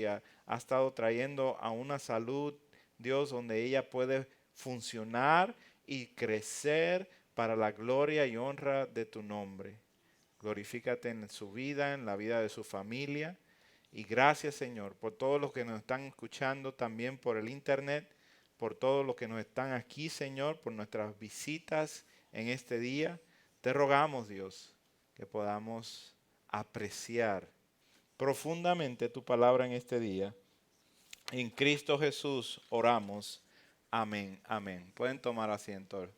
gloria ha estado trayendo a una salud, Dios, donde ella puede funcionar y crecer para la gloria y honra de tu nombre. Glorifícate en su vida, en la vida de su familia. Y gracias, Señor, por todos los que nos están escuchando también por el internet, por todos los que nos están aquí, Señor, por nuestras visitas en este día. Te rogamos, Dios, que podamos apreciar profundamente tu palabra en este día. En Cristo Jesús oramos. Amén, amén. Pueden tomar asiento.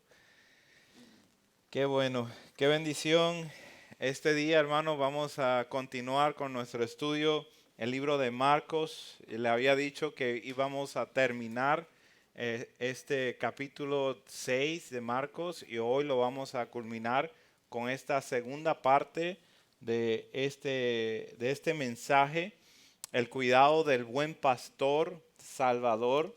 Qué bueno, qué bendición. Este día, hermanos, vamos a continuar con nuestro estudio, el libro de Marcos. Le había dicho que íbamos a terminar este capítulo 6 de Marcos y hoy lo vamos a culminar con esta segunda parte de este mensaje, el cuidado del buen pastor salvador.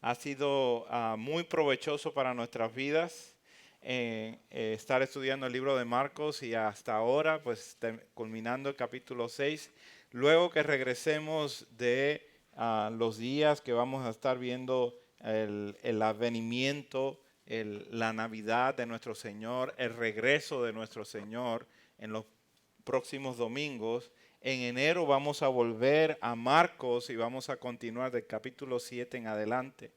Ha sido muy provechoso para nuestras vidas estar estudiando el libro de Marcos y hasta ahora, pues culminando el capítulo 6. Luego que regresemos de los días que vamos a estar viendo el advenimiento, la Navidad de nuestro Señor, el regreso de nuestro Señor en los próximos domingos. En enero vamos a volver a Marcos y vamos a continuar del capítulo 7 en adelante.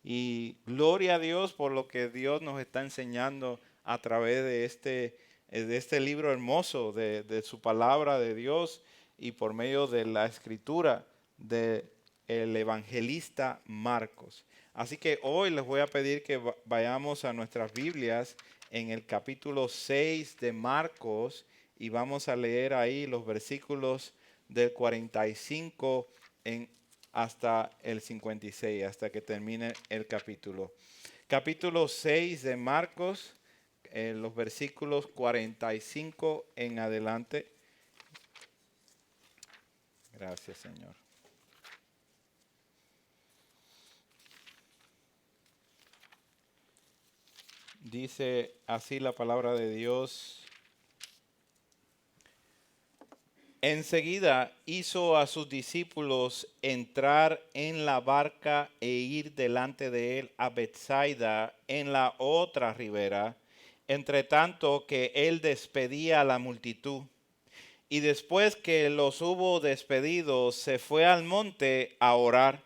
Y gloria a Dios por lo que Dios nos está enseñando a través de este libro hermoso, de su palabra de Dios y por medio de la escritura del evangelista Marcos. Así que hoy les voy a pedir que vayamos a nuestras Biblias en el capítulo 6 de Marcos y vamos a leer ahí los versículos del 45 hasta el 56, hasta que termine el capítulo. Capítulo 6 de Marcos, los versículos 45 en adelante. Gracias, Señor. Dice así la palabra de Dios. Enseguida hizo a sus discípulos entrar en la barca e ir delante de él a Betsaida en la otra ribera, entre tanto que él despedía a la multitud. Y después que los hubo despedido, se fue al monte a orar.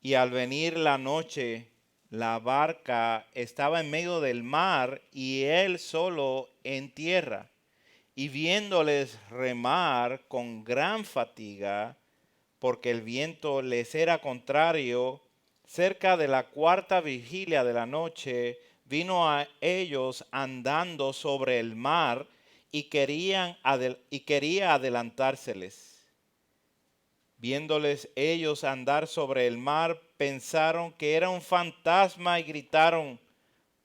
Y al venir la noche, la barca estaba en medio del mar y él solo en tierra. Y viéndoles remar con gran fatiga, porque el viento les era contrario, cerca de la cuarta vigilia de la noche, vino a ellos andando sobre el mar y quería adelantárseles. Viéndoles ellos andar sobre el mar, pensaron que era un fantasma y gritaron,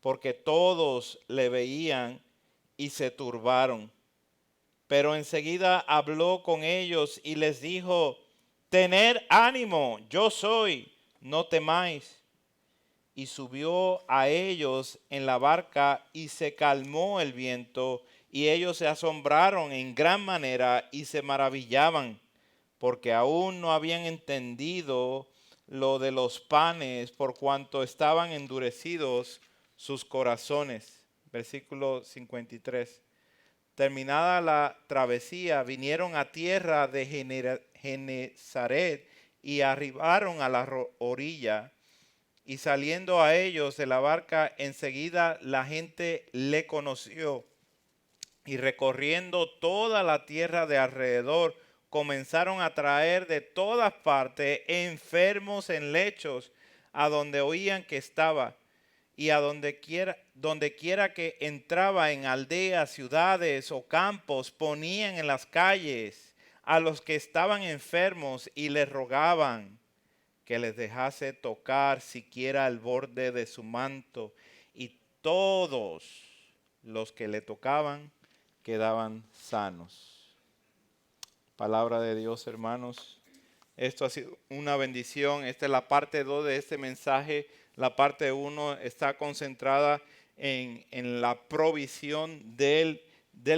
porque todos le veían y se turbaron. Pero enseguida habló con ellos y les dijo, tened ánimo, yo soy, no temáis. Y subió a ellos en la barca y se calmó el viento, y ellos se asombraron en gran manera y se maravillaban, porque aún no habían entendido lo de los panes, por cuanto estaban endurecidos sus corazones. Versículo 53. Terminada la travesía, vinieron a tierra de Genezaret y arribaron a la orilla. Y saliendo a ellos de la barca, enseguida la gente le conoció. Y recorriendo toda la tierra de alrededor, comenzaron a traer de todas partes enfermos en lechos, a donde oían que estaba. Y a donde quiera que entraba, en aldeas, ciudades o campos, ponían en las calles a los que estaban enfermos y les rogaban que les dejase tocar siquiera el borde de su manto. Y todos los que le tocaban quedaban sanos. Palabra de Dios, hermanos. Esto ha sido una bendición. Esta es la parte 2 de este mensaje. La parte 1 está concentrada en la provisión del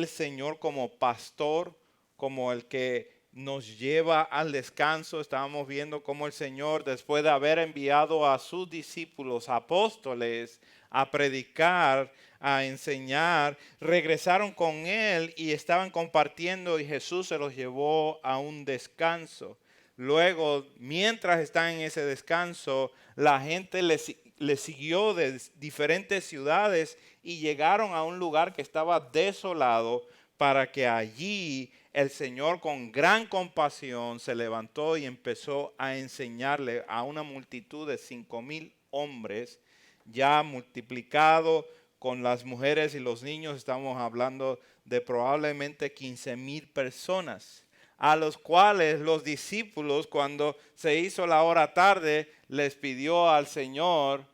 Señor como pastor, como el que nos lleva al descanso. Estábamos viendo cómo el Señor, después de haber enviado a sus discípulos, apóstoles, a predicar, a enseñar, regresaron con Él y estaban compartiendo y Jesús se los llevó a un descanso. Luego, mientras están en ese descanso, la gente le siguió de diferentes ciudades y llegaron a un lugar que estaba desolado para que allí el Señor con gran compasión se levantó y empezó a enseñarle a una multitud de 5,000 hombres, ya multiplicado con las mujeres y los niños, estamos hablando de probablemente 15,000 personas, a los cuales los discípulos, cuando se hizo la hora tarde, les pidió al Señor: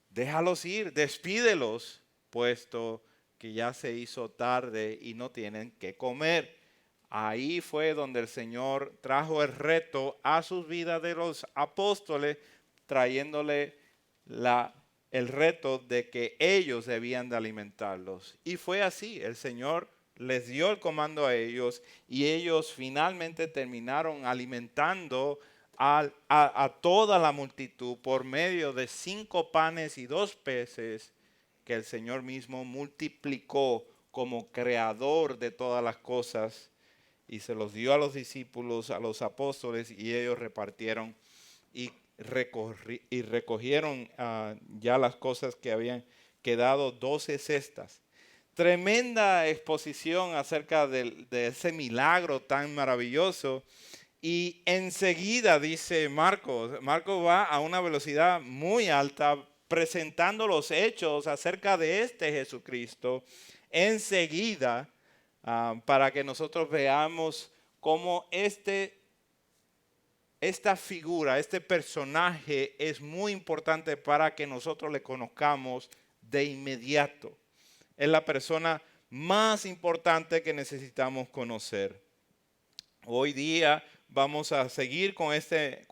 déjalos ir, despídelos, puesto que ya se hizo tarde y no tienen que comer. Ahí fue donde el Señor trajo el reto a sus vidas de los apóstoles, trayéndole el reto de que ellos debían de alimentarlos. Y fue así, el Señor les dio el comando a ellos y ellos finalmente terminaron alimentando a toda la multitud por medio de 5 panes y 2 peces que el Señor mismo multiplicó como creador de todas las cosas y se los dio a los discípulos, a los apóstoles, y ellos repartieron y recogieron ya las cosas que habían quedado, 12 cestas. Tremenda exposición acerca de ese milagro tan maravilloso. Y enseguida, dice Marcos va a una velocidad muy alta presentando los hechos acerca de este Jesucristo. Enseguida, para que nosotros veamos cómo esta figura, este personaje es muy importante para que nosotros le conozcamos de inmediato. Es la persona más importante que necesitamos conocer. Hoy día vamos a seguir con este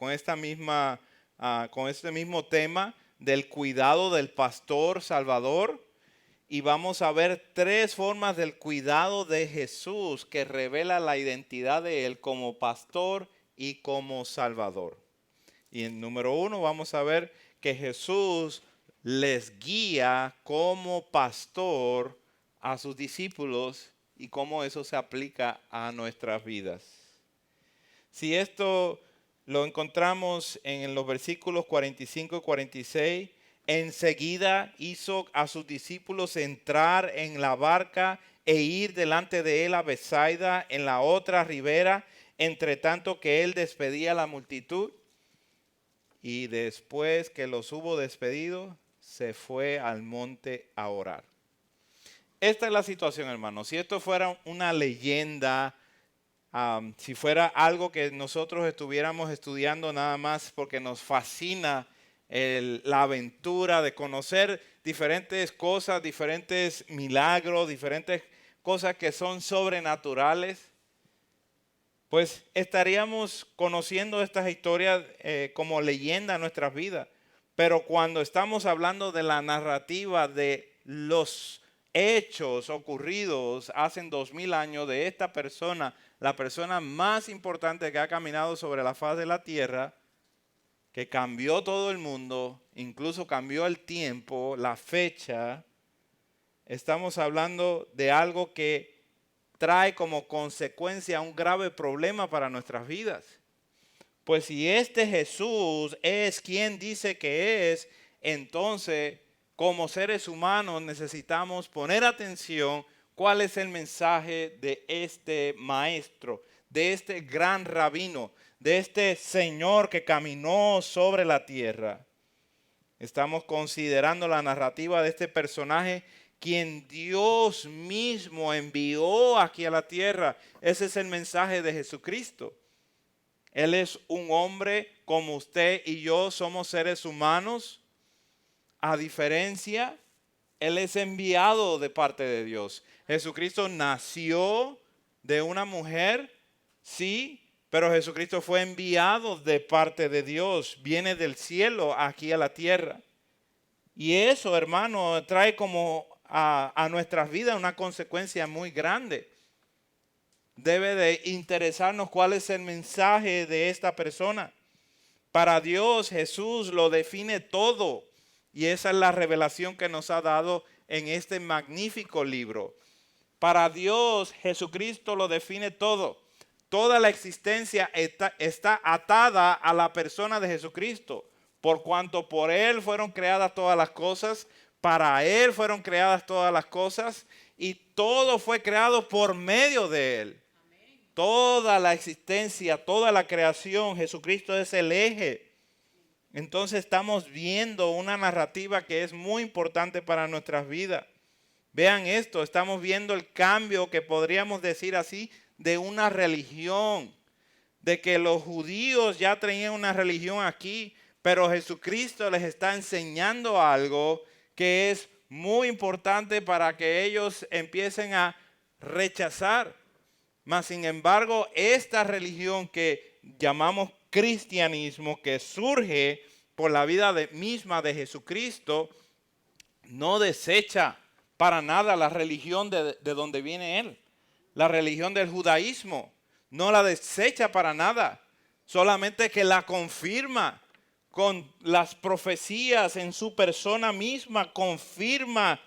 mismo tema del cuidado del pastor salvador. Y vamos a ver 3 formas del cuidado de Jesús que revela la identidad de Él como pastor y como salvador. Y en número 1 vamos a ver que Jesús les guía como pastor a sus discípulos y cómo eso se aplica a nuestras vidas. Si esto lo encontramos en los versículos 45 y 46, enseguida hizo a sus discípulos entrar en la barca e ir delante de él a Betsaida en la otra ribera, entre tanto que él despedía a la multitud. Y después que los hubo despedido, se fue al monte a orar. Esta es la situación, hermanos. Si esto fuera una leyenda, si fuera algo que nosotros estuviéramos estudiando nada más porque nos fascina la aventura de conocer diferentes cosas, diferentes milagros, diferentes cosas que son sobrenaturales, pues estaríamos conociendo estas historias como leyenda en nuestras vidas. Pero cuando estamos hablando de la narrativa de los hechos ocurridos hace 2000 años de esta persona, la persona más importante que ha caminado sobre la faz de la tierra, que cambió todo el mundo, incluso cambió el tiempo, la fecha, estamos hablando de algo que trae como consecuencia un grave problema para nuestras vidas. Pues si este Jesús es quien dice que es, entonces como seres humanos necesitamos poner atención cuál es el mensaje de este maestro, de este gran rabino, de este Señor que caminó sobre la tierra. Estamos considerando la narrativa de este personaje quien Dios mismo envió aquí a la tierra. Ese es el mensaje de Jesucristo. Él es un hombre como usted y yo somos seres humanos. A diferencia, Él es enviado de parte de Dios. Jesucristo nació de una mujer, sí, pero Jesucristo fue enviado de parte de Dios. Viene del cielo aquí a la tierra. Y eso, hermano, trae como a nuestras vidas una consecuencia muy grande. debe de interesarnos cuál es el mensaje de esta persona. Para Dios, Jesús lo define todo. Y esa es la revelación que nos ha dado en este magnífico libro. Para Dios, Jesucristo lo define todo. Toda la existencia está atada a la persona de Jesucristo. Por cuanto por Él fueron creadas todas las cosas, para Él fueron creadas todas las cosas, y todo fue creado por medio de Él. Toda la existencia, toda la creación, Jesucristo es el eje. Entonces estamos viendo una narrativa que es muy importante para nuestras vidas. Vean esto, estamos viendo el cambio que podríamos decir así de una religión. De que los judíos ya tenían una religión aquí, pero Jesucristo les está enseñando algo que es muy importante para que ellos empiecen a rechazar. Mas, sin embargo, esta religión que llamamos cristianismo, que surge por la vida misma de Jesucristo, no desecha para nada la religión de donde viene Él. La religión del judaísmo no la desecha para nada, solamente que la confirma con las profecías en su persona misma, confirma,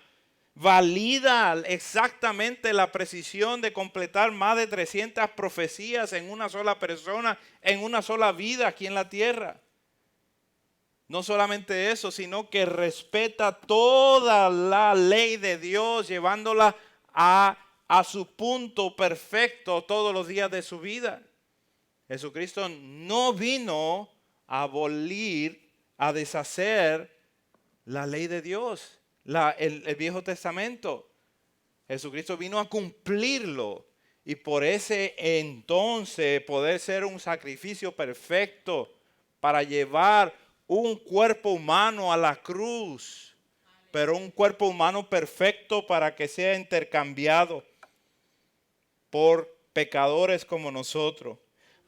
valida exactamente la precisión de completar más de 300 profecías en una sola persona, en una sola vida aquí en la tierra. No solamente eso, sino que respeta toda la ley de Dios, llevándola a su punto perfecto todos los días de su vida. Jesucristo no vino a abolir, a deshacer la ley de Dios. El Viejo Testamento. Jesucristo vino a cumplirlo y por ese entonces poder ser un sacrificio perfecto para llevar un cuerpo humano a la cruz, pero un cuerpo humano perfecto para que sea intercambiado por pecadores como nosotros.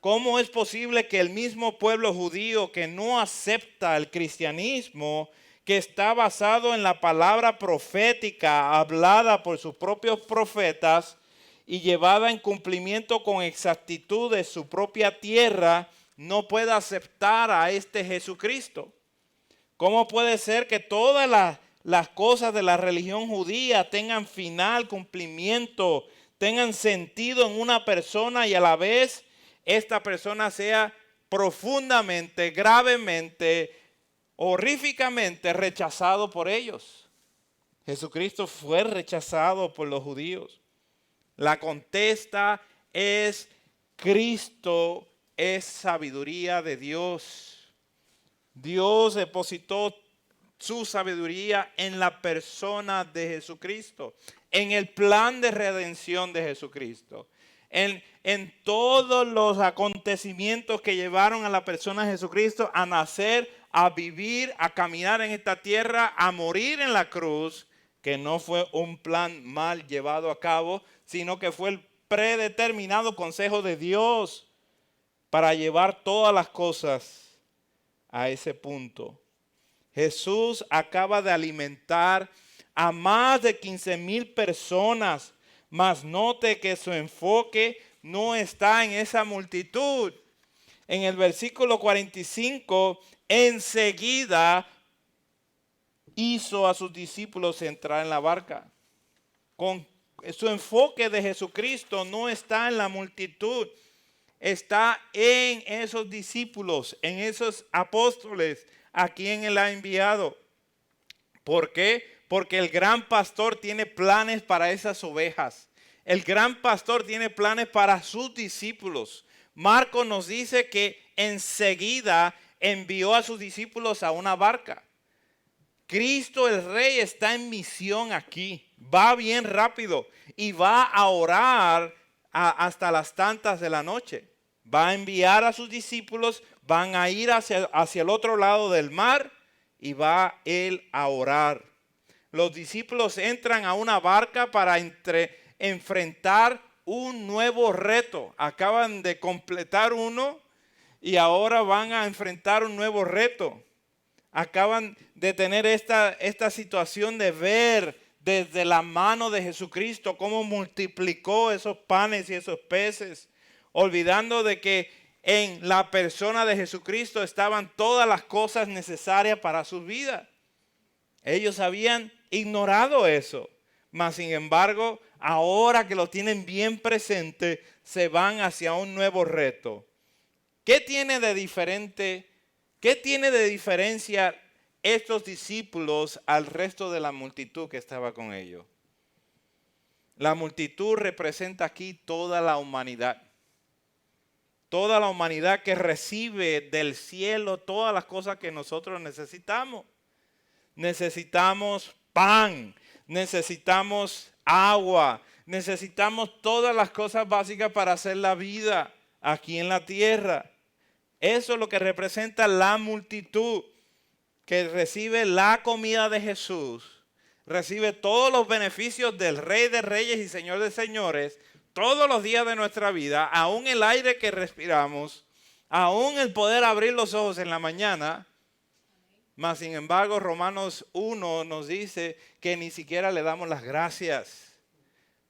¿Cómo es posible que el mismo pueblo judío que no acepta el cristianismo, que está basado en la palabra profética hablada por sus propios profetas y llevada en cumplimiento con exactitud de su propia tierra, no pueda aceptar a este Jesucristo? ¿Cómo puede ser que todas las cosas de la religión judía tengan final, cumplimiento, tengan sentido en una persona y a la vez esta persona sea profundamente, gravemente, horríficamente rechazado por ellos? Jesucristo fue rechazado por los judíos. La contesta es: Cristo es sabiduría de Dios. Dios depositó su sabiduría en la persona de Jesucristo, en el plan de redención de Jesucristo, en todos los acontecimientos que llevaron a la persona de Jesucristo a nacer, a vivir, a caminar en esta tierra, a morir en la cruz, que no fue un plan mal llevado a cabo, sino que fue el predeterminado consejo de Dios para llevar todas las cosas a ese punto. Jesús acaba de alimentar a más de 15,000 personas, mas note que su enfoque no está en esa multitud. En el versículo 45, enseguida hizo a sus discípulos entrar en la barca. Con su enfoque de Jesucristo no está en la multitud, está en esos discípulos, en esos apóstoles a quien Él ha enviado. ¿Por qué? Porque el gran pastor tiene planes para esas ovejas. El gran pastor tiene planes para sus discípulos. Marcos nos dice que enseguida envió a sus discípulos a una barca. Cristo el Rey está en misión aquí. Va bien rápido y va a orar hasta las tantas de la noche. Va a enviar a sus discípulos, van a ir hacia el otro lado del mar y va Él a orar. Los discípulos entran a una barca para enfrentar un nuevo reto. Acaban de completar uno y ahora van a enfrentar un nuevo reto. Acaban de tener esta situación de ver, desde la mano de Jesucristo, cómo multiplicó esos panes y esos peces, olvidando de que en la persona de Jesucristo estaban todas las cosas necesarias para su vida. Ellos habían ignorado eso, mas sin embargo, ahora que lo tienen bien presente, se van hacia un nuevo reto. ¿Qué tiene de diferente? ¿Qué tiene de diferencia estos discípulos al resto de la multitud que estaba con ellos? La multitud representa aquí toda la humanidad. Toda la humanidad que recibe del cielo todas las cosas que nosotros necesitamos. Necesitamos pan, necesitamos agua, necesitamos todas las cosas básicas para hacer la vida aquí en la tierra. Eso es lo que representa la multitud que recibe la comida de Jesús, recibe todos los beneficios del Rey de Reyes y Señor de Señores todos los días de nuestra vida, aún el aire que respiramos, aún el poder abrir los ojos en la mañana. Mas sin embargo, Romanos 1 nos dice que ni siquiera le damos las gracias.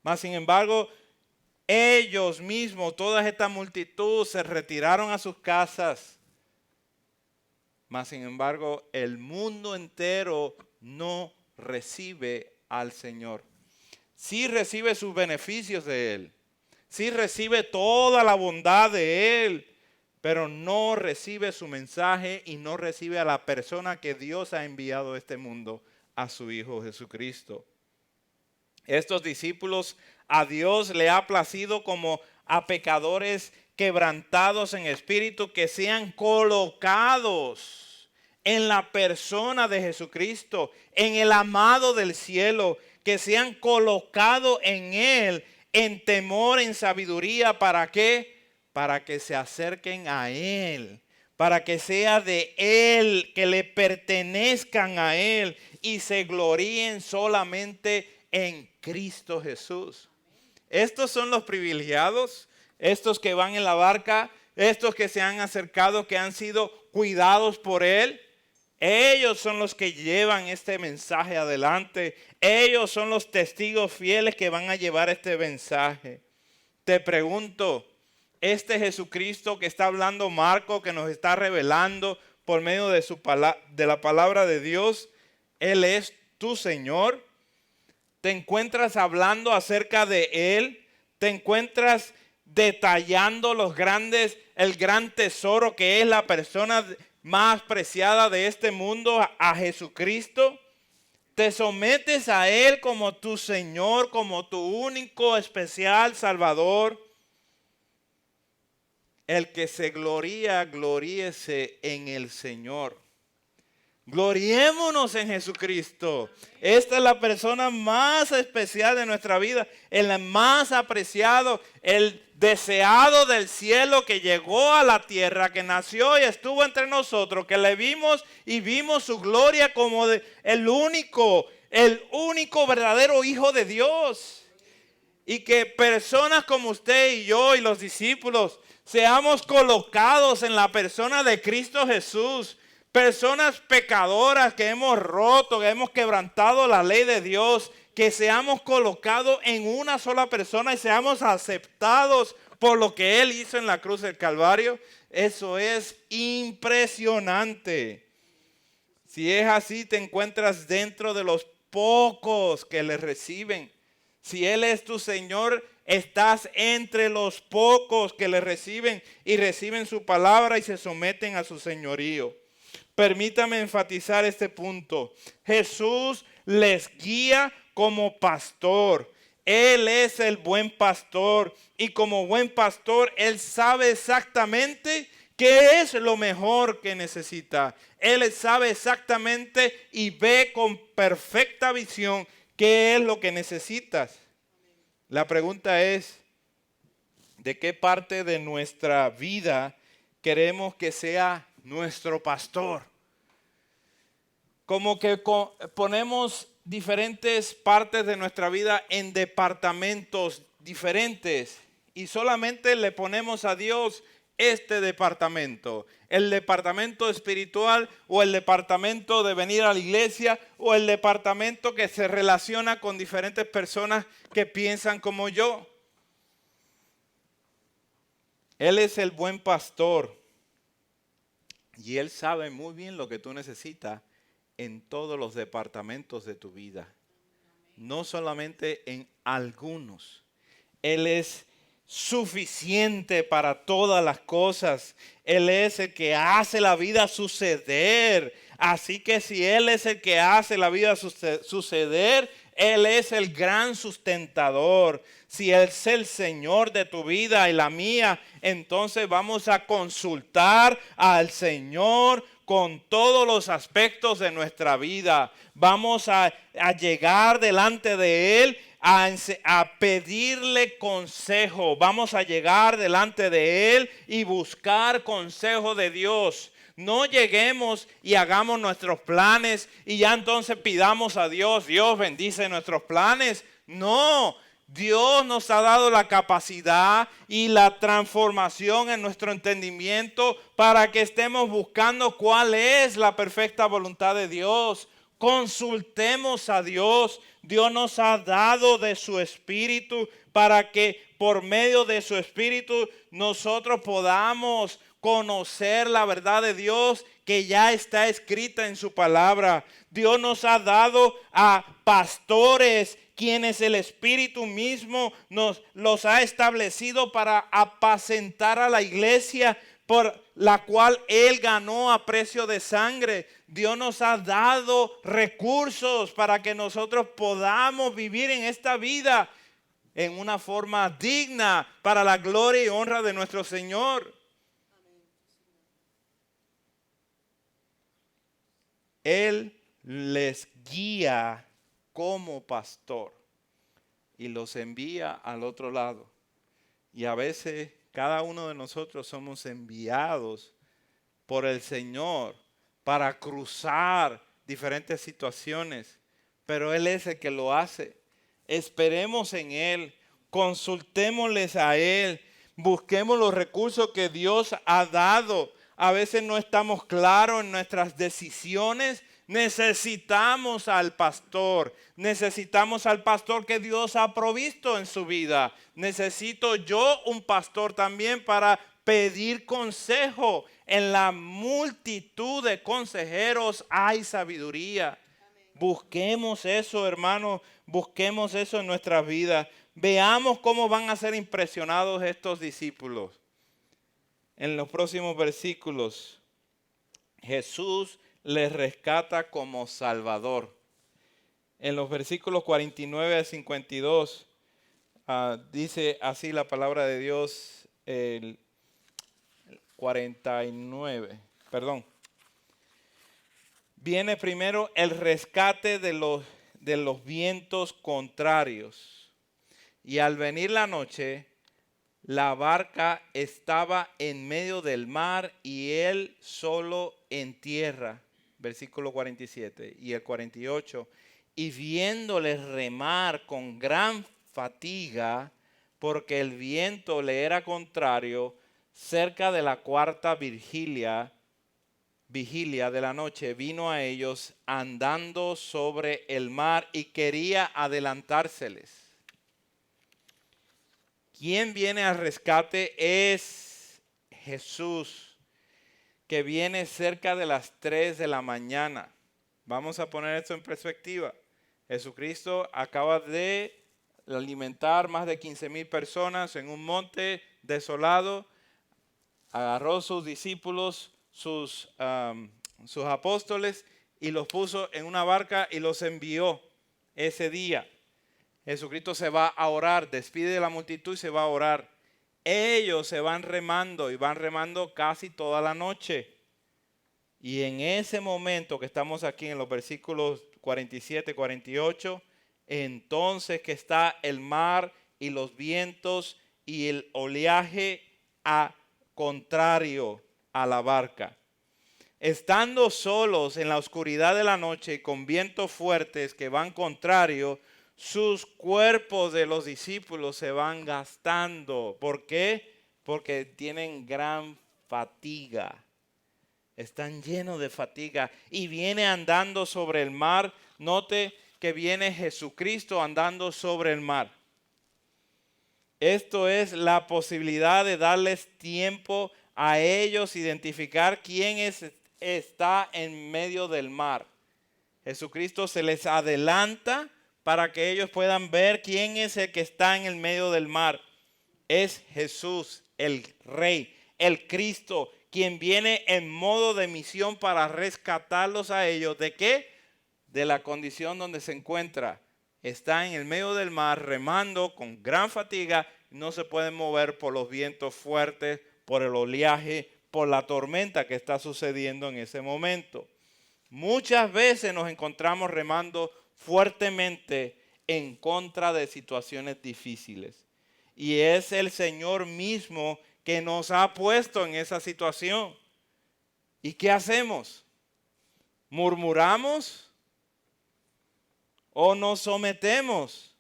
Mas sin embargo, ellos mismos, toda esta multitud, se retiraron a sus casas. Mas sin embargo, el mundo entero no recibe al Señor. Sí recibe sus beneficios de Él. Sí recibe toda la bondad de Él. Pero no recibe su mensaje y no recibe a la persona que Dios ha enviado a este mundo, a su Hijo Jesucristo. Estos discípulos, a Dios le ha placido como a pecadores quebrantados en espíritu, que sean colocados en la persona de Jesucristo, en el amado del cielo, que sean colocados en Él, en temor, en sabiduría. ¿Para qué? Para que se acerquen a Él, para que sea de Él, que le pertenezcan a Él y se gloríen solamente en Cristo Jesús. Estos son los privilegiados, estos que van en la barca, estos que se han acercado, que han sido cuidados por Él. Ellos son los que llevan este mensaje adelante. Ellos son los testigos fieles que van a llevar este mensaje. Te pregunto, este Jesucristo que está hablando Marco, que nos está revelando por medio de la palabra de Dios, ¿Él es tu Señor? ¿Te encuentras hablando acerca de Él? ¿Te encuentras detallando el gran tesoro que es la persona más preciada de este mundo, a Jesucristo? ¿Te sometes a Él como tu Señor, como tu único especial Salvador? El que se gloría, gloríese en el Señor. Gloriémonos en Jesucristo. Esta es la persona más especial de nuestra vida, el más apreciado, el deseado del cielo, que llegó a la tierra, que nació y estuvo entre nosotros, que le vimos y vimos su gloria como el único verdadero Hijo de Dios. Y que personas como usted y yo y los discípulos seamos colocados en la persona de Cristo Jesús. Personas pecadoras que hemos roto, que hemos quebrantado la ley de Dios, que seamos colocados en una sola persona y seamos aceptados por lo que Él hizo en la cruz del Calvario. Eso es impresionante. Si es así, te encuentras dentro de los pocos que le reciben. Si Él es tu Señor, estás entre los pocos que le reciben y reciben su palabra y se someten a su señorío. Permítame enfatizar este punto. Jesús les guía como pastor. Él es el buen pastor y como buen pastor Él sabe exactamente qué es lo mejor que necesita. Él sabe exactamente y ve con perfecta visión qué es lo que necesitas. La pregunta es, ¿de qué parte de nuestra vida queremos que sea nuestro pastor? Como que ponemos diferentes partes de nuestra vida en departamentos diferentes y solamente le ponemos a Dios este departamento? ¿El departamento espiritual o el departamento de venir a la iglesia o el departamento que se relaciona con diferentes personas que piensan como yo? Él es el buen pastor y Él sabe muy bien lo que tú necesitas en todos los departamentos de tu vida, no solamente en algunos. Él es suficiente para todas las cosas. Él es el que hace la vida suceder. Así que si Él es el que hace la vida suceder, Él es el gran sustentador. Si Él es el Señor de tu vida y la mía, entonces vamos a consultar al Señor con todos los aspectos de nuestra vida. Vamos a llegar delante de Él a pedirle consejo. Vamos a llegar delante de Él y buscar consejo de Dios. No lleguemos y hagamos nuestros planes y ya entonces pidamos a Dios, Dios bendice nuestros planes. No, Dios nos ha dado la capacidad y la transformación en nuestro entendimiento para que estemos buscando cuál es la perfecta voluntad de Dios. Consultemos a Dios. Dios nos ha dado de su Espíritu para que por medio de su Espíritu nosotros podamos conocer la verdad de Dios que ya está escrita en su palabra. Dios nos ha dado a pastores quienes el Espíritu mismo los ha establecido para apacentar a la iglesia, por la cual Él ganó a precio de sangre. Dios nos ha dado recursos para que nosotros podamos vivir en esta vida en una forma digna para la gloria y honra de nuestro Señor. Él les guía como pastor y los envía al otro lado. Y a veces cada uno de nosotros somos enviados por el Señor para cruzar diferentes situaciones, pero Él es el que lo hace. Esperemos en Él, consultémosles a Él, busquemos los recursos que Dios ha dado. A veces no estamos claros en nuestras decisiones. Necesitamos al pastor que Dios ha provisto en su vida. Necesito yo un pastor también para pedir consejo. En la multitud de consejeros hay sabiduría. Busquemos eso, hermanos, busquemos eso en nuestras vidas. Veamos cómo van a ser impresionados estos discípulos. En los próximos versículos, Jesús les rescata como Salvador. En los versículos 49 a 52, dice así la palabra de Dios, el 49, perdón. Viene primero el rescate de los vientos contrarios. Y al venir la noche, la barca estaba en medio del mar y él solo en tierra. Versículo 47 y el 48. Y viéndoles remar con gran fatiga, porque el viento le era contrario, cerca de la cuarta vigilia de la noche, vino a ellos andando sobre el mar y quería adelantárseles. Quien viene al rescate es Jesús, que viene cerca de las 3 de la mañana. Vamos a poner esto en perspectiva. Jesucristo acaba de alimentar más de 15,000 personas en un monte desolado. Agarró sus discípulos, sus apóstoles, y los puso en una barca y los envió ese día. Jesucristo se va a orar, despide de la multitud y se va a orar. Ellos se van remando y van remando casi toda la noche. Y en ese momento que estamos aquí en los versículos 47, 48, entonces que está el mar y los vientos y el oleaje contrario a la barca. Estando solos en la oscuridad de la noche y con vientos fuertes que van contrario, sus cuerpos de los discípulos se van gastando. ¿Por qué? porque tienen gran fatiga. Están llenos de fatiga y viene andando sobre el mar. Note que viene Jesucristo andando sobre el mar. Esto es la posibilidad de darles tiempo a ellos identificar quién está en medio del mar. Jesucristo se les adelanta para que ellos puedan ver quién es el que está en el medio del mar. Es Jesús, el Rey, el Cristo, quien viene en modo de misión para rescatarlos a ellos. ¿De qué? De la condición donde se encuentra. Está en el medio del mar remando con gran fatiga. No se pueden mover por los vientos fuertes, por el oleaje, por la tormenta que está sucediendo en ese momento. Muchas veces nos encontramos remando fuertemente en contra de situaciones difíciles. Y es el Señor mismo que nos ha puesto en esa situación. ¿Y qué hacemos? ¿Murmuramos o nos sometemos?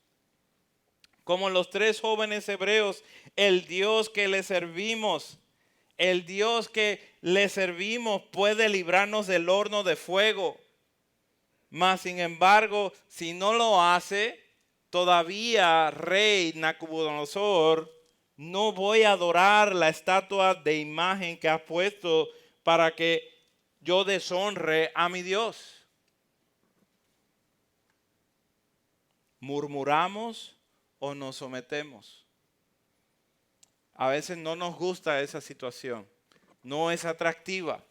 Como los 3 jóvenes hebreos, el Dios que le servimos, puede librarnos del horno de fuego. Mas sin embargo, si no lo hace, todavía, rey Nabucodonosor, no voy a adorar la estatua de imagen que has puesto para que yo deshonre a mi Dios. ¿Murmuramos o nos sometemos? A veces no nos gusta esa situación, no es atractiva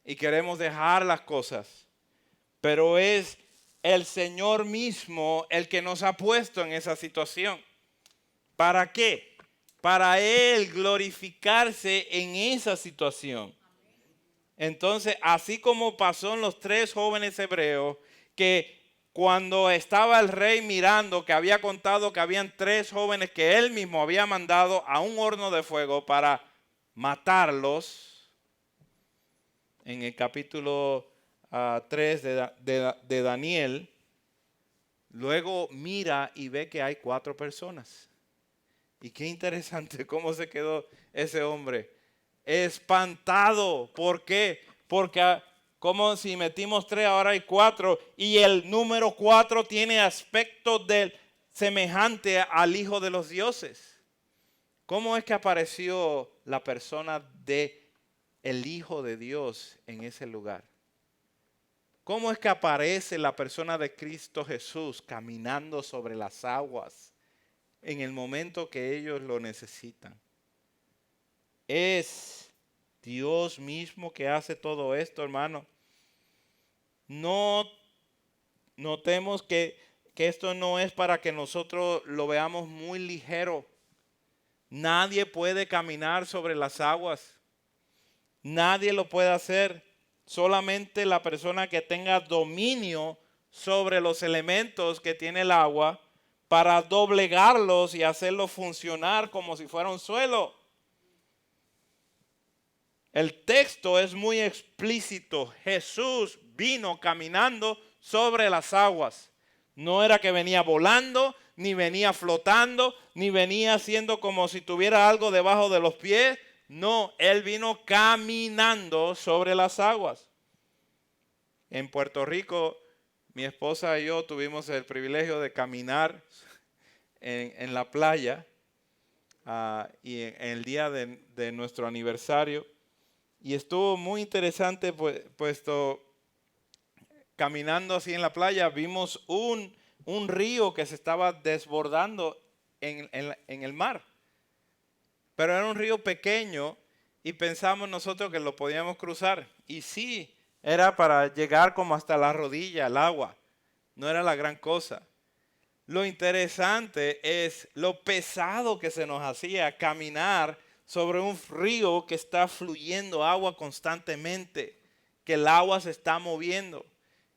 y queremos dejar las cosas, pero es el Señor mismo el que nos ha puesto en esa situación. ¿Para qué? Para Él glorificarse en esa situación. Entonces, así como pasó en los 3 jóvenes hebreos, que cuando estaba el rey mirando, que había contado que habían 3 jóvenes que él mismo había mandado a un horno de fuego para matarlos, en el capítulo 3 de Daniel, luego mira y ve que hay 4 personas. Y qué interesante cómo se quedó ese hombre. Espantado. ¿Por qué? Porque como si metimos 3, ahora hay 4. Y el número 4 tiene aspecto semejante al Hijo de los dioses. ¿Cómo es que apareció la persona de el Hijo de Dios en ese lugar? ¿Cómo es que aparece la persona de Cristo Jesús caminando sobre las aguas en el momento que ellos lo necesitan? Es Dios mismo que hace todo esto, hermano. No notemos que esto no es para que nosotros lo veamos muy ligero. Nadie puede caminar sobre las aguas. Nadie lo puede hacer. Solamente la persona que tenga dominio sobre los elementos que tiene el agua para doblegarlos y hacerlos funcionar como si fuera un suelo. El texto es muy explícito. Jesús vino caminando sobre las aguas. No era que venía volando, ni venía flotando, ni venía haciendo como si tuviera algo debajo de los pies. No, Él vino caminando sobre las aguas. En Puerto Rico, mi esposa y yo tuvimos el privilegio de caminar en la playa y en el día de nuestro aniversario. Y estuvo muy interesante, puesto caminando así en la playa, vimos un río que se estaba desbordando en el mar. Pero era un río pequeño y pensamos nosotros que lo podíamos cruzar. Y sí, era para llegar como hasta la rodilla, el agua. No era la gran cosa. Lo interesante es lo pesado que se nos hacía caminar sobre un río que está fluyendo agua constantemente, que el agua se está moviendo.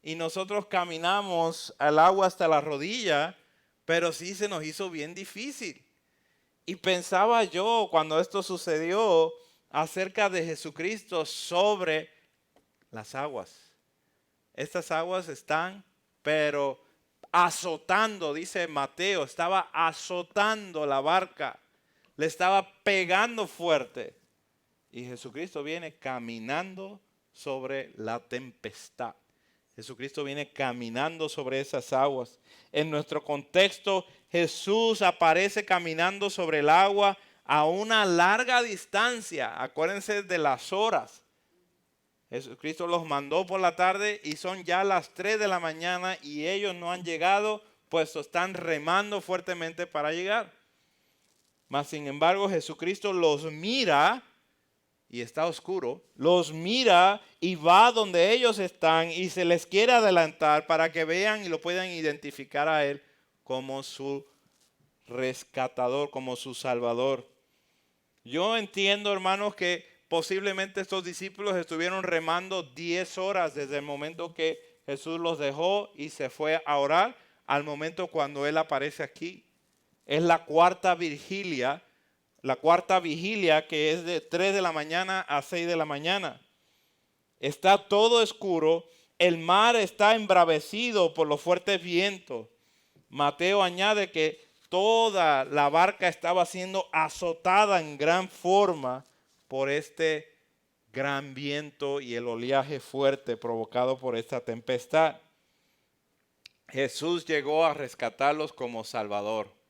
Y nosotros caminamos al agua hasta la rodilla, pero sí se nos hizo bien difícil. Y pensaba yo cuando esto sucedió acerca de Jesucristo sobre las aguas. Estas aguas están, pero azotando, dice Mateo, estaba azotando la barca. le estaba pegando fuerte. Y Jesucristo viene caminando sobre la tempestad. Jesucristo viene caminando sobre esas aguas. En nuestro contexto, Jesús aparece caminando sobre el agua a una larga distancia. Acuérdense de las horas. Jesucristo los mandó por la tarde y son ya las 3 de la mañana y ellos no han llegado, pues están remando fuertemente para llegar. Mas sin embargo, Jesucristo los mira y está oscuro, los mira y va donde ellos están y se les quiere adelantar para que vean y lo puedan identificar a Él como su rescatador, como su salvador. Yo entiendo, hermanos, que posiblemente estos discípulos estuvieron remando 10 horas desde el momento que Jesús los dejó y se fue a orar al momento cuando Él aparece aquí. Es la cuarta vigilia que es de 3 de la mañana a 6 de la mañana. Está todo oscuro, el mar está embravecido por los fuertes vientos. Mateo añade que toda la barca estaba siendo azotada en gran forma por este gran viento y el oleaje fuerte provocado por esta tempestad. Jesús llegó a rescatarlos como Salvador.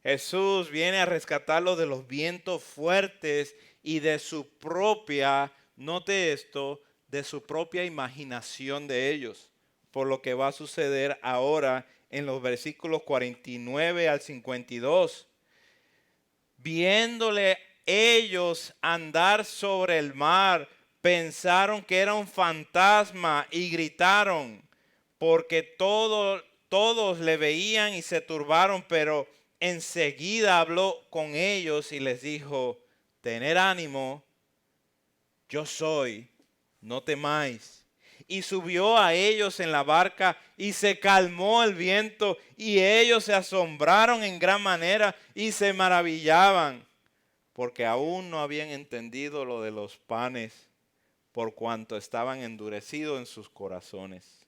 Jesús viene a rescatarlos de los vientos fuertes y de su propia, note esto, de su propia imaginación de ellos, por lo que va a suceder ahora en los versículos 49 al 52. Viéndole ellos andar sobre el mar, pensaron que era un fantasma y gritaron, porque todos le veían y se turbaron, pero enseguida habló con ellos y les dijo, tened ánimo, yo soy, no temáis. Y subió a ellos en la barca y se calmó el viento y ellos se asombraron en gran manera y se maravillaban, porque aún no habían entendido lo de los panes, por cuanto estaban endurecidos en sus corazones.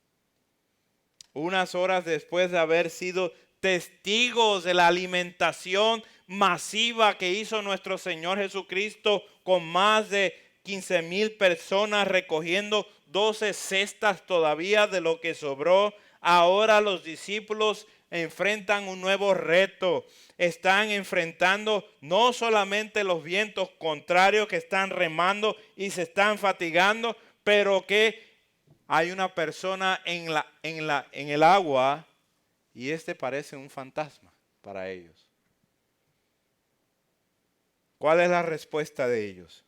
Unas horas después de haber sido testigos de la alimentación masiva que hizo nuestro Señor Jesucristo con más de 15,000 personas recogiendo 12 cestas todavía de lo que sobró, ahora los discípulos enfrentan un nuevo reto. Están enfrentando no solamente los vientos contrarios que están remando y se están fatigando, pero que hay una persona en el agua y este parece un fantasma para ellos. ¿Cuál es la respuesta de ellos?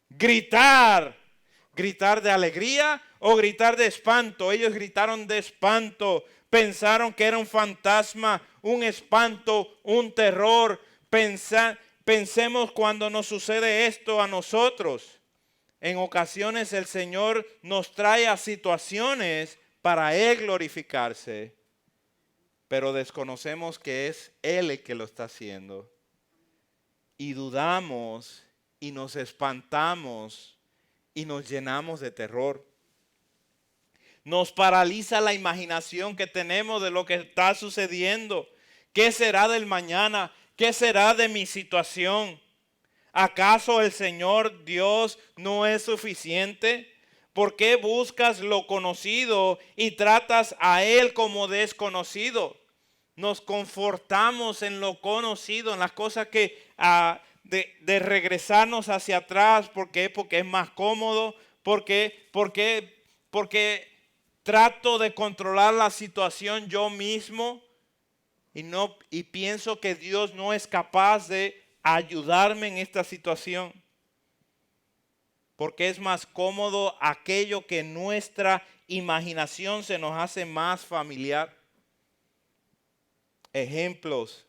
Gritar. ¿Gritar de alegría o gritar de espanto? Ellos gritaron de espanto. Pensaron que era un fantasma, un espanto, un terror. Pensemos cuando nos sucede esto a nosotros. En ocasiones el Señor nos trae a situaciones para Él glorificarse, pero desconocemos que es Él el que lo está haciendo. Y dudamos y nos espantamos y nos llenamos de terror. Nos paraliza la imaginación que tenemos de lo que está sucediendo. ¿Qué será del mañana? ¿Qué será de mi situación? ¿Acaso el Señor Dios no es suficiente? ¿Por qué buscas lo conocido y tratas a Él como desconocido? Nos confortamos en lo conocido, en las cosas que de regresarnos hacia atrás. ¿Por qué? Porque es más cómodo. Porque trato de controlar la situación yo mismo y pienso que Dios no es capaz de ayudarme en esta situación. Porque es más cómodo aquello que nuestra imaginación se nos hace más familiar. Ejemplos.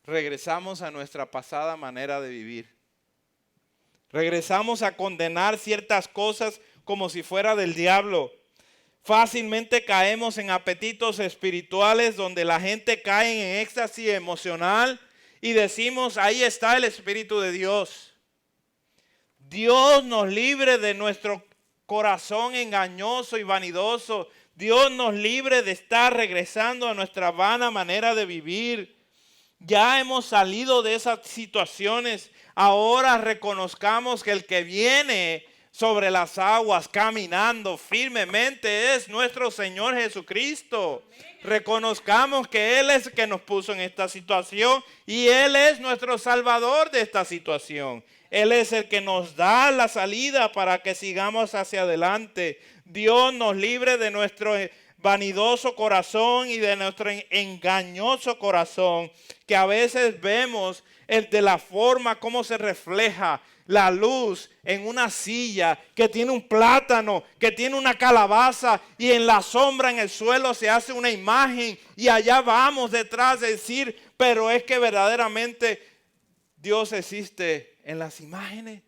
Regresamos a nuestra pasada manera de vivir. Regresamos a condenar ciertas cosas como si fuera del diablo. Fácilmente caemos en apetitos espirituales donde la gente cae en éxtasis emocional y decimos, ahí está el Espíritu de Dios. Dios nos libre de nuestro corazón engañoso y vanidoso. Dios nos libre de estar regresando a nuestra vana manera de vivir. Ya hemos salido de esas situaciones. Ahora reconozcamos que el que viene sobre las aguas caminando firmemente es nuestro Señor Jesucristo. Reconozcamos que Él es el que nos puso en esta situación y Él es nuestro Salvador de esta situación. Él es el que nos da la salida para que sigamos hacia adelante. Dios nos libre de nuestro vanidoso corazón y de nuestro engañoso corazón, que a veces vemos de la forma como se refleja la luz en una silla que tiene un plátano, que tiene una calabaza y en la sombra en el suelo se hace una imagen y allá vamos detrás de decir, pero es que verdaderamente Dios existe en las imágenes.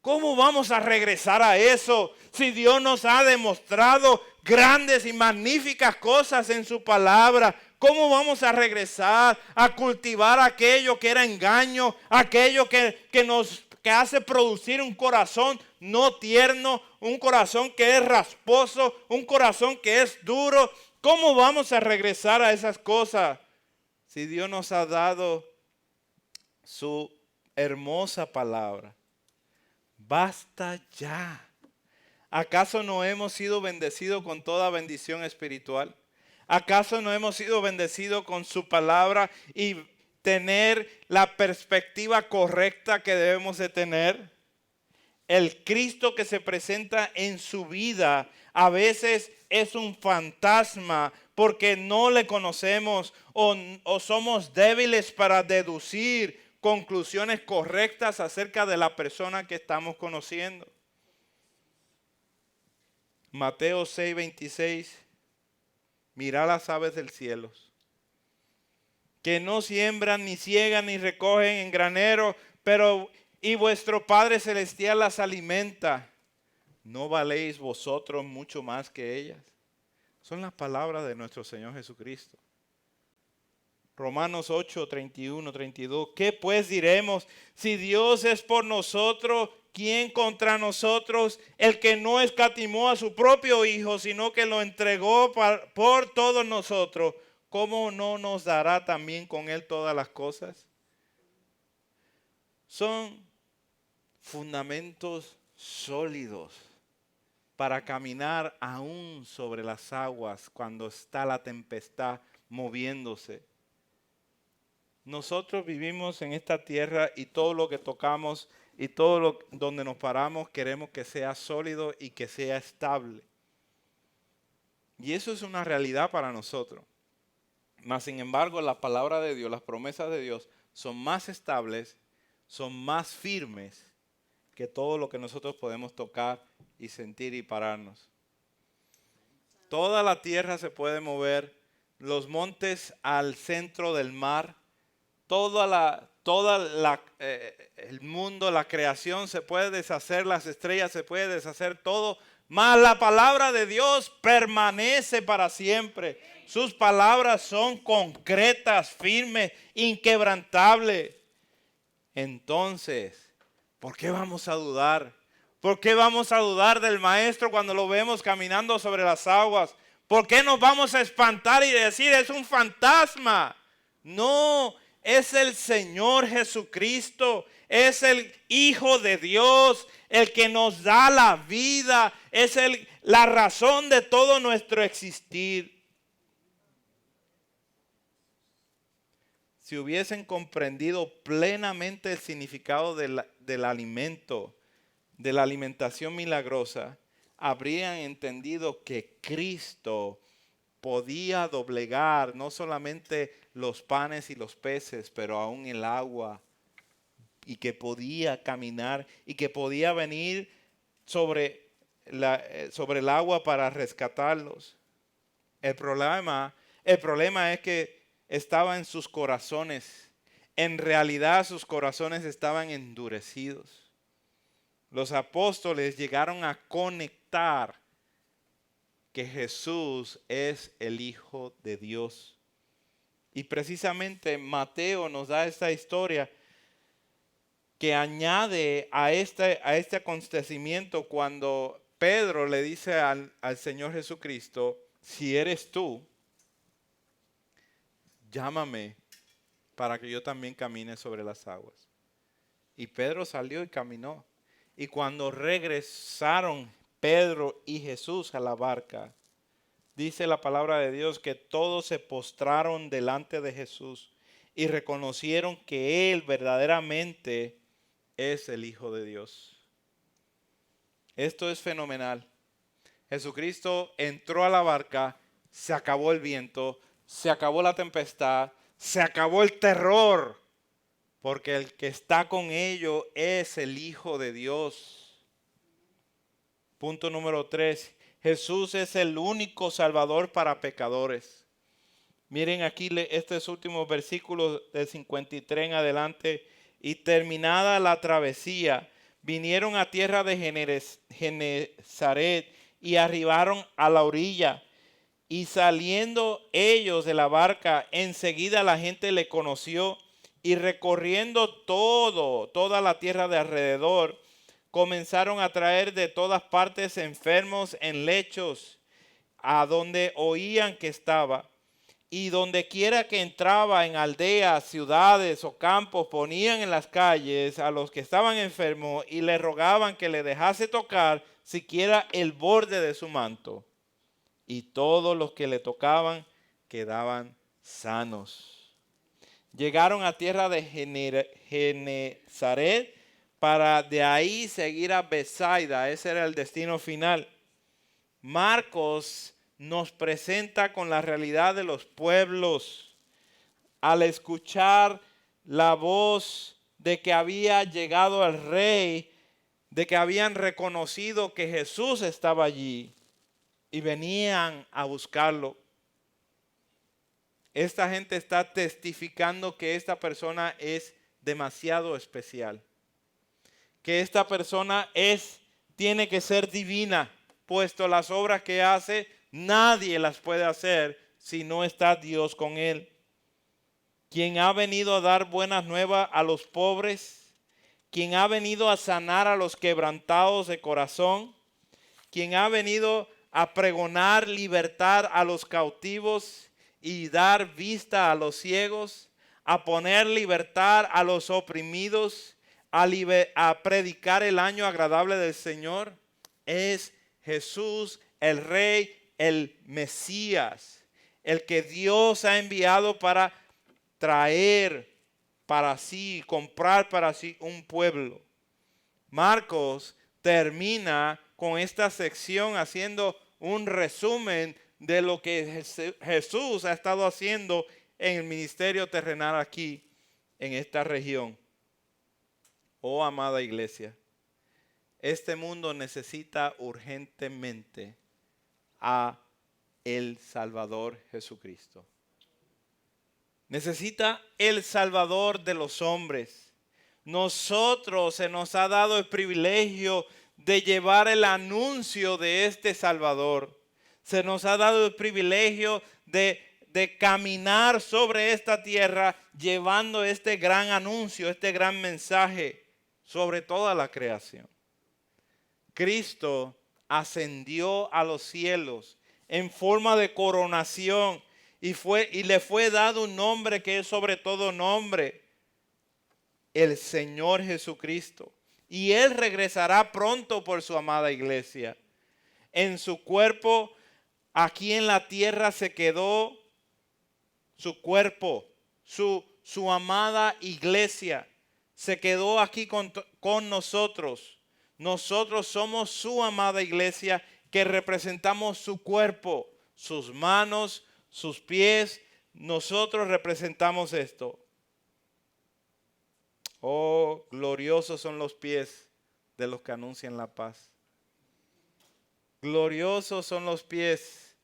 ¿Cómo vamos a regresar a eso si Dios nos ha demostrado grandes y magníficas cosas en su palabra? ¿Cómo vamos a regresar a cultivar aquello que era engaño, aquello que hace producir un corazón no tierno, un corazón que es rasposo, un corazón que es duro? ¿Cómo vamos a regresar a esas cosas si Dios nos ha dado su hermosa palabra? Basta ya. ¿Acaso no hemos sido bendecidos con toda bendición espiritual? ¿Acaso no hemos sido bendecidos con su palabra y tener la perspectiva correcta que debemos de tener? El Cristo que se presenta en su vida a veces es un fantasma porque no le conocemos o somos débiles para deducir conclusiones correctas acerca de la persona que estamos conociendo. Mateo 6:26. Mirad las aves del cielo, que no siembran, ni ciegan, ni recogen en granero, y vuestro Padre Celestial las alimenta. ¿No valéis vosotros mucho más que ellas? Son las palabras de nuestro Señor Jesucristo. Romanos 8, 31, 32. ¿Qué pues diremos? Si Dios es por nosotros, ¿quién contra nosotros? El que no escatimó a su propio Hijo, sino que lo entregó por todos nosotros, ¿cómo no nos dará también con Él todas las cosas? Son fundamentos sólidos para caminar aún sobre las aguas cuando está la tempestad moviéndose. Nosotros vivimos en esta tierra y todo lo que tocamos y todo donde nos paramos queremos que sea sólido y que sea estable. Y eso es una realidad para nosotros. Mas sin embargo, la palabra de Dios, las promesas de Dios son más estables, son más firmes que todo lo que nosotros podemos tocar y sentir y pararnos. Toda la tierra se puede mover, los montes al centro del mar, el mundo, la creación se puede deshacer, las estrellas se puede deshacer, todo, mas la palabra de Dios permanece para siempre. Sus palabras son concretas, firmes, inquebrantables. Entonces, ¿por qué vamos a dudar? ¿Por qué vamos a dudar del Maestro cuando lo vemos caminando sobre las aguas? ¿Por qué nos vamos a espantar y decir es un fantasma? No, es el Señor Jesucristo, es el Hijo de Dios, el que nos da la vida, es la razón de todo nuestro existir. Si hubiesen comprendido plenamente el significado del alimento, de la alimentación milagrosa, habrían entendido que Cristo podía doblegar no solamente los panes y los peces, pero aún el agua, y que podía caminar y que podía venir sobre el agua para rescatarlos. El problema es que estaba en sus corazones. En realidad sus corazones estaban endurecidos. Los apóstoles llegaron a conectar que Jesús es el Hijo de Dios. Y precisamente Mateo nos da esta historia que añade a este acontecimiento cuando Pedro le dice al Señor Jesucristo, si eres tú, llámame para que yo también camine sobre las aguas. Y Pedro salió y caminó. Y cuando regresaron Pedro y Jesús a la barca, dice la palabra de Dios que todos se postraron delante de Jesús y reconocieron que Él verdaderamente es el Hijo de Dios. Esto es fenomenal. Jesucristo entró a la barca, se acabó el viento, se acabó la tempestad, se acabó el terror, porque el que está con ellos es el Hijo de Dios. Punto número 3. Jesús es el único Salvador para pecadores. Miren aquí estos últimos versículos de 53 en adelante. Y terminada la travesía, vinieron a tierra de Genezaret y arribaron a la orilla. Y saliendo ellos de la barca, enseguida la gente le conoció. Y recorriendo toda la tierra de alrededor, comenzaron a traer de todas partes enfermos en lechos, a donde oían que estaba. Y donde quiera que entraba, en aldeas, ciudades o campos, ponían en las calles a los que estaban enfermos y le rogaban que le dejase tocar siquiera el borde de su manto. Y todos los que le tocaban quedaban sanos. Llegaron a tierra de Genezaret para de ahí seguir a Betsaida. Ese era el destino final. Marcos nos presenta con la realidad de los pueblos. Al escuchar la voz de que había llegado el rey, de que habían reconocido que Jesús estaba allí y venían a buscarlo. Esta gente está testificando que esta persona es demasiado especial. Que esta persona tiene que ser divina, puesto las obras que hace, nadie las puede hacer si no está Dios con él. Quien ha venido a dar buenas nuevas a los pobres, quien ha venido a sanar a los quebrantados de corazón, quien ha venido a pregonar libertad a los cautivos y dar vista a los ciegos, a poner libertad a los oprimidos, a predicar el año agradable del Señor, es Jesús, el Rey, el Mesías, el que Dios ha enviado para traer para sí, comprar para sí un pueblo. Marcos termina con esta sección haciendo un resumen de lo que Jesús ha estado haciendo en el ministerio terrenal aquí, en esta región. Oh, amada iglesia, este mundo necesita urgentemente a el Salvador Jesucristo. Necesita el Salvador de los hombres. Nosotros se nos ha dado el privilegio de llevar el anuncio de este Salvador. Se nos ha dado el privilegio de caminar sobre esta tierra llevando este gran anuncio, este gran mensaje sobre toda la creación. Cristo ascendió a los cielos en forma de coronación y le fue dado un nombre que es sobre todo nombre, el Señor Jesucristo. Y Él regresará pronto por su amada iglesia. En su cuerpo, aquí en la tierra se quedó su cuerpo, su amada iglesia. Se quedó aquí con nosotros. Nosotros somos su amada iglesia que representamos su cuerpo, sus manos, sus pies. Nosotros representamos esto. Oh, gloriosos son los pies de los que anuncian la paz. Gloriosos son los pies.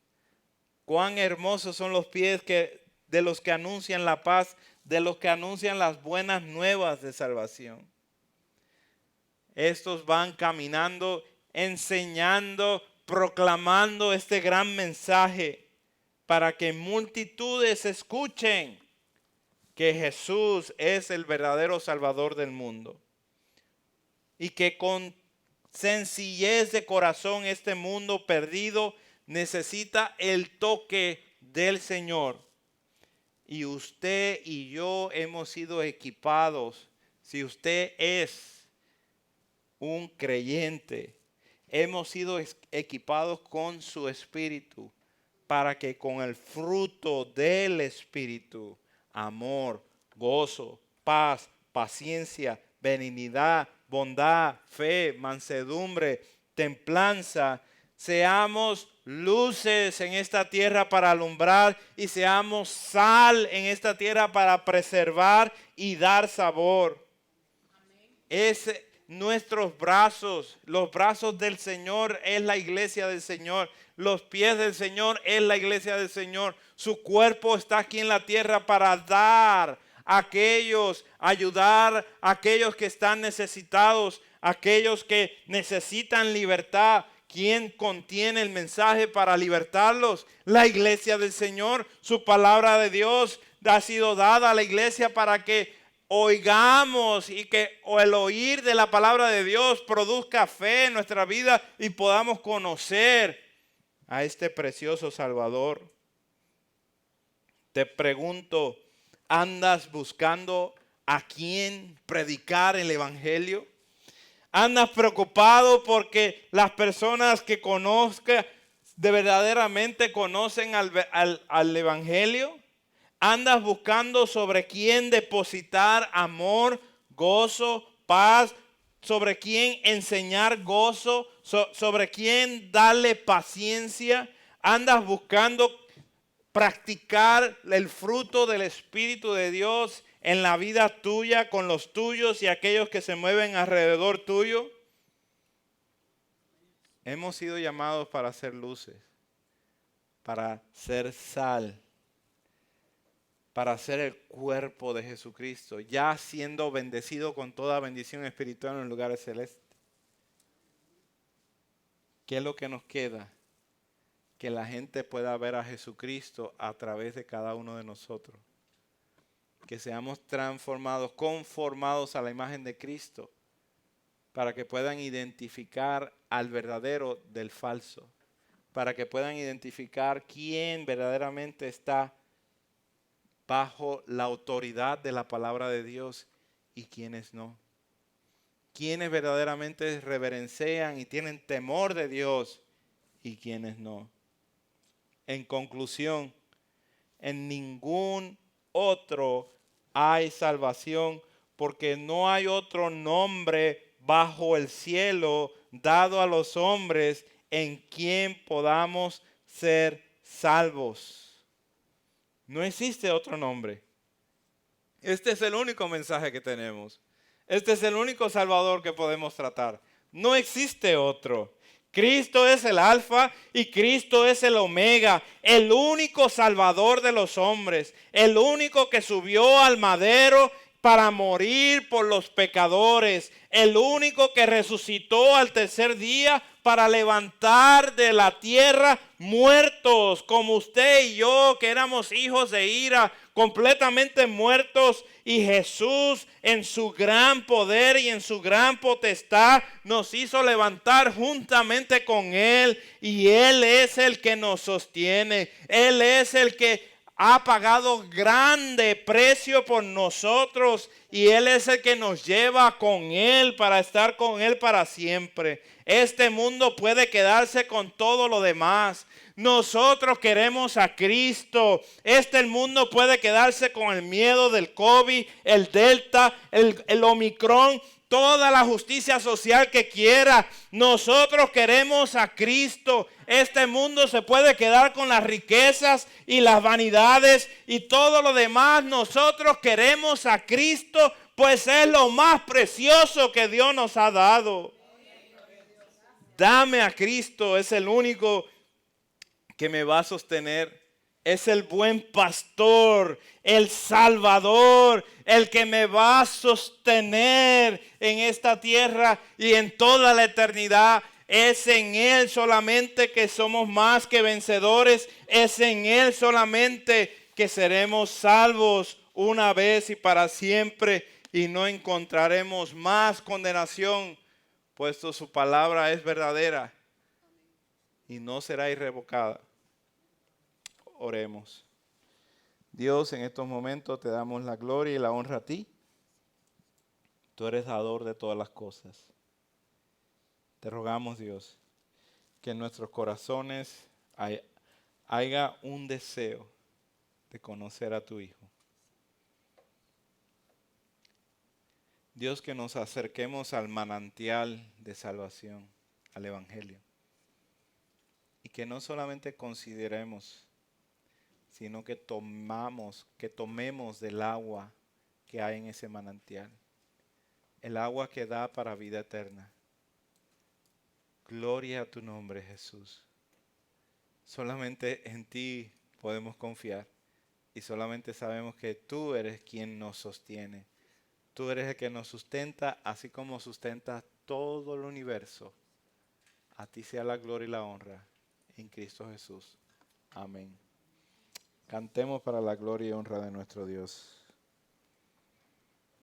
Cuán hermosos son los pies de los que anuncian la paz, de los que anuncian las buenas nuevas de salvación. Estos van caminando, enseñando, proclamando este gran mensaje para que multitudes escuchen que Jesús es el verdadero Salvador del mundo. Y que con sencillez de corazón este mundo perdido necesita el toque del Señor. Y usted y yo hemos sido equipados. Si usted es un creyente, hemos sido equipados con su espíritu para que con el fruto del espíritu, amor, gozo, paz, paciencia, benignidad, bondad, fe, mansedumbre, templanza, seamos luces en esta tierra para alumbrar y seamos sal en esta tierra para preservar y dar sabor. Es nuestros brazos, los brazos del Señor es la iglesia del Señor. Los pies del Señor es la iglesia del Señor. Su cuerpo está aquí en la tierra para dar a aquellos, ayudar a aquellos que están necesitados, aquellos que necesitan libertad. ¿Quién contiene el mensaje para libertarlos? La iglesia del Señor. Su palabra de Dios ha sido dada a la iglesia para que oigamos y que el oír de la palabra de Dios produzca fe en nuestra vida y podamos conocer a este precioso Salvador. Te pregunto, ¿andas buscando a quién predicar el evangelio? ¿Andas preocupado porque las personas que conozcas de verdaderamente conocen al evangelio? ¿Andas buscando sobre quién depositar amor, gozo, paz? ¿Sobre quién enseñar gozo? ¿Sobre quién darle paciencia? ¿Andas buscando practicar el fruto del Espíritu de Dios en la vida tuya, con los tuyos y aquellos que se mueven alrededor tuyo? Hemos sido llamados para ser luces, para ser sal, para ser el cuerpo de Jesucristo, ya siendo bendecido con toda bendición espiritual en los lugares celestes. ¿Qué es lo que nos queda? Que la gente pueda ver a Jesucristo a través de cada uno de nosotros. Que seamos transformados, conformados a la imagen de Cristo, para que puedan identificar al verdadero del falso, para que puedan identificar quién verdaderamente está bajo la autoridad de la palabra de Dios y quienes no. Quienes verdaderamente reverencian y tienen temor de Dios y quienes no. En conclusión, en ningún otro hay salvación, porque no hay otro nombre bajo el cielo dado a los hombres en quien podamos ser salvos. No existe otro nombre. Este es el único mensaje que tenemos. Este es el único Salvador que podemos tratar. No existe otro. Cristo es el Alfa y Cristo es el Omega, el único Salvador de los hombres, el único que subió al madero para morir por los pecadores, el único que resucitó al tercer día para levantar de la tierra muertos, como usted y yo, que éramos hijos de ira, completamente muertos, y Jesús en su gran poder y en su gran potestad nos hizo levantar juntamente con Él, y Él es el que nos sostiene. Él es el que ha pagado grande precio por nosotros, y Él es el que nos lleva con Él para estar con Él para siempre. Este mundo puede quedarse con todo lo demás. Nosotros queremos a Cristo. Este mundo puede quedarse con el miedo del COVID, el Delta, el Omicron, toda la justicia social que quiera. Nosotros queremos a Cristo. Este mundo se puede quedar con las riquezas y las vanidades y todo lo demás. Nosotros queremos a Cristo, pues es lo más precioso que Dios nos ha dado. Dame a Cristo, es el único que me va a sostener. Es el buen pastor, el Salvador, el que me va a sostener en esta tierra y en toda la eternidad. Es en Él solamente que somos más que vencedores. Es en Él solamente que seremos salvos una vez y para siempre, y no encontraremos más condenación, puesto su palabra es verdadera y no será irrevocada. Oremos. Dios, en estos momentos te damos la gloria y la honra a ti. Tú eres dador de todas las cosas. Te rogamos, Dios, que en nuestros corazones haya un deseo de conocer a tu Hijo. Dios, que nos acerquemos al manantial de salvación, al Evangelio. Y que no solamente consideremos, sino que tomemos del agua que hay en ese manantial. El agua que da para vida eterna. Gloria a tu nombre, Jesús. Solamente en ti podemos confiar y solamente sabemos que tú eres quien nos sostiene. Tú eres el que nos sustenta, así como sustenta todo el universo. A ti sea la gloria y la honra en Cristo Jesús. Amén. Cantemos para la gloria y honra de nuestro Dios.